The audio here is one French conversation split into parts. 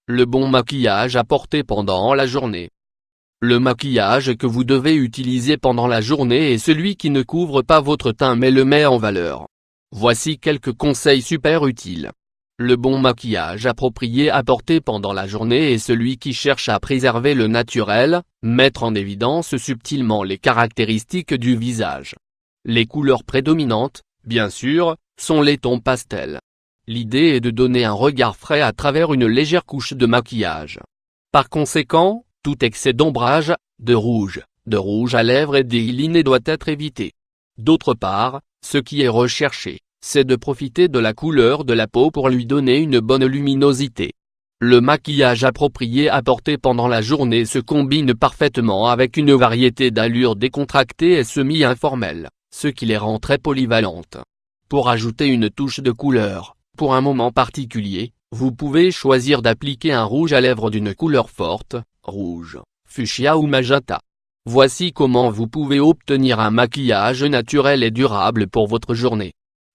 Le bon maquillage à porter pendant la journée. Le maquillage que vous devez utiliser pendant la journée est celui qui ne couvre pas votre teint mais le met en valeur. Voici quelques conseils super utiles. Le bon maquillage approprié à porter pendant la journée est celui qui cherche à préserver le naturel, mettre en évidence subtilement les caractéristiques du visage. Les couleurs prédominantes, bien sûr, sont les tons pastels. L'idée est de donner un regard frais à travers une légère couche de maquillage. Par conséquent, tout excès d'ombrage, de rouge à lèvres et d'eyeliner doit être évité. D'autre part, ce qui est recherché, c'est de profiter de la couleur de la peau pour lui donner une bonne luminosité. Le maquillage approprié à porter pendant la journée se combine parfaitement avec une variété d'allures décontractées et semi-informelles, ce qui les rend très polyvalentes. Pour ajouter une touche de couleur, pour un moment particulier, vous pouvez choisir d'appliquer un rouge à lèvres d'une couleur forte, rouge, fuchsia ou magenta. Voici comment vous pouvez obtenir un maquillage naturel et durable pour votre journée.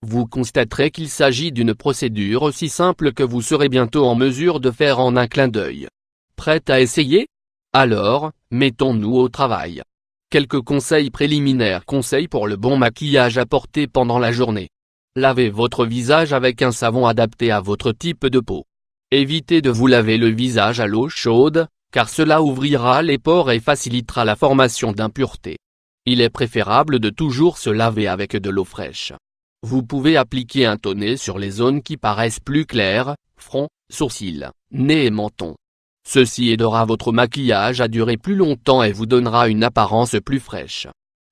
Vous constaterez qu'il s'agit d'une procédure aussi simple que vous serez bientôt en mesure de faire en un clin d'œil. Prête à essayer? Alors, mettons-nous au travail. Quelques conseils préliminaires. Conseils pour le bon maquillage à porter pendant la journée. Lavez votre visage avec un savon adapté à votre type de peau. Évitez de vous laver le visage à l'eau chaude, car cela ouvrira les pores et facilitera la formation d'impuretés. Il est préférable de toujours se laver avec de l'eau fraîche. Vous pouvez appliquer un toner sur les zones qui paraissent plus claires, front, sourcils, nez et menton. Ceci aidera votre maquillage à durer plus longtemps et vous donnera une apparence plus fraîche.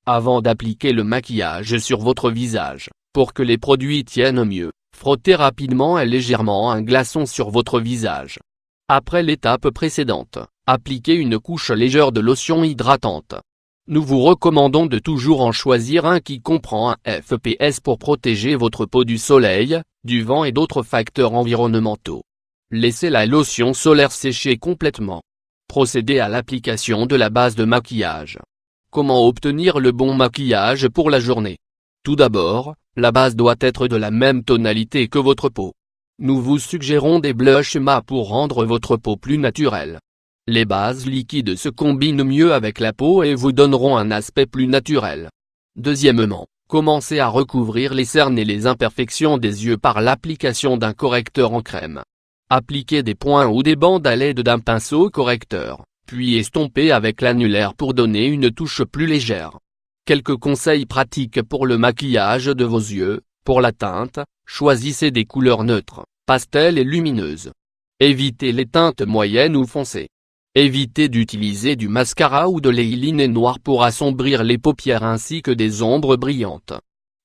Avant d'appliquer le maquillage sur votre visage, pour que les produits tiennent mieux, frottez rapidement et légèrement un glaçon sur votre visage. Après l'étape précédente, appliquez une couche légère de lotion hydratante. Nous vous recommandons de toujours en choisir un qui comprend un FPS pour protéger votre peau du soleil, du vent et d'autres facteurs environnementaux. Laissez la lotion solaire sécher complètement. Procédez à l'application de la base de maquillage. Comment obtenir le bon maquillage pour la journée? Tout d'abord, la base doit être de la même tonalité que votre peau. Nous vous suggérons des blushs mat pour rendre votre peau plus naturelle. Les bases liquides se combinent mieux avec la peau et vous donneront un aspect plus naturel. Deuxièmement, commencez à recouvrir les cernes et les imperfections des yeux par l'application d'un correcteur en crème. Appliquez des points ou des bandes à l'aide d'un pinceau correcteur, puis estompez avec l'annulaire pour donner une touche plus légère. Quelques conseils pratiques pour le maquillage de vos yeux. Pour la teinte, choisissez des couleurs neutres, pastel et lumineuses. Évitez les teintes moyennes ou foncées. Évitez d'utiliser du mascara ou de l'eyeliner noir pour assombrir les paupières ainsi que des ombres brillantes.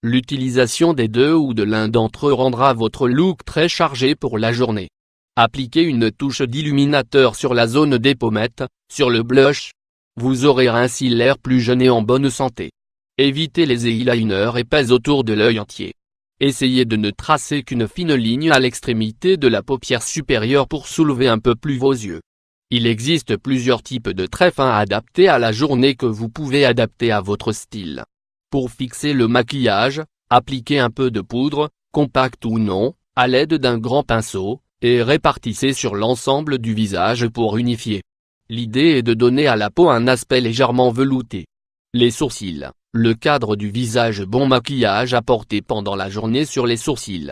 L'utilisation des deux ou de l'un d'entre eux rendra votre look très chargé pour la journée. Appliquez une touche d'illuminateur sur la zone des pommettes, sur le blush. Vous aurez ainsi l'air plus jeune et en bonne santé. Évitez les eyeliners épais autour de l'œil entier. Essayez de ne tracer qu'une fine ligne à l'extrémité de la paupière supérieure pour soulever un peu plus vos yeux. Il existe plusieurs types de traits fins adaptés à la journée que vous pouvez adapter à votre style. Pour fixer le maquillage, appliquez un peu de poudre, compacte ou non, à l'aide d'un grand pinceau, et répartissez sur l'ensemble du visage pour unifier. L'idée est de donner à la peau un aspect légèrement velouté. Les sourcils, le cadre du visage. Bon maquillage à porter pendant la journée sur les sourcils.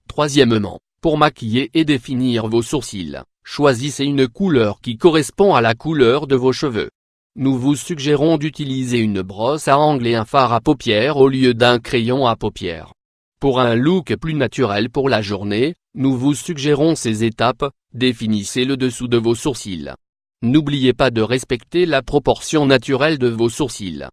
Troisièmement, pour maquiller et définir vos sourcils, choisissez une couleur qui correspond à la couleur de vos cheveux. Nous vous suggérons d'utiliser une brosse à ongles et un fard à paupières au lieu d'un crayon à paupières. Pour un look plus naturel pour la journée, nous vous suggérons ces étapes. Définissez le dessous de vos sourcils. N'oubliez pas de respecter la proportion naturelle de vos sourcils.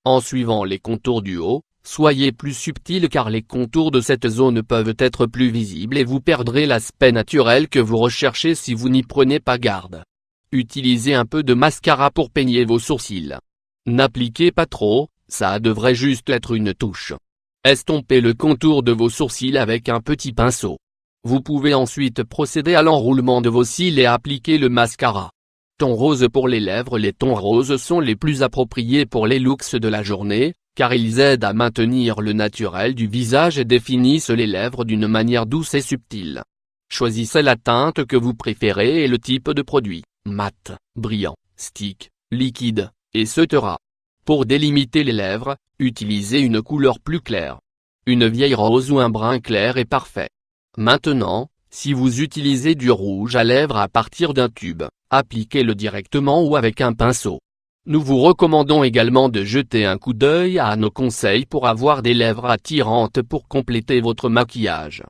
En suivant les contours du haut, soyez plus subtil car les contours de cette zone peuvent être plus visibles et vous perdrez l'aspect naturel que vous recherchez si vous n'y prenez pas garde. Utilisez un peu de mascara pour peigner vos sourcils. N'appliquez pas trop, ça devrait juste être une touche. Estompez le contour de vos sourcils avec un petit pinceau. Vous pouvez ensuite procéder à l'enroulement de vos cils et appliquer le mascara. Ton rose pour les lèvres. Les tons roses sont les plus appropriés pour les looks de la journée, car ils aident à maintenir le naturel du visage et définissent les lèvres d'une manière douce et subtile. Choisissez la teinte que vous préférez et le type de produit, mat, brillant, stick, liquide, etc. Pour délimiter les lèvres, utilisez une couleur plus claire. Une vieille rose ou un brun clair est parfait. Maintenant, si vous utilisez du rouge à lèvres à partir d'un tube, appliquez-le directement ou avec un pinceau. Nous vous recommandons également de jeter un coup d'œil à nos conseils pour avoir des lèvres attirantes pour compléter votre maquillage.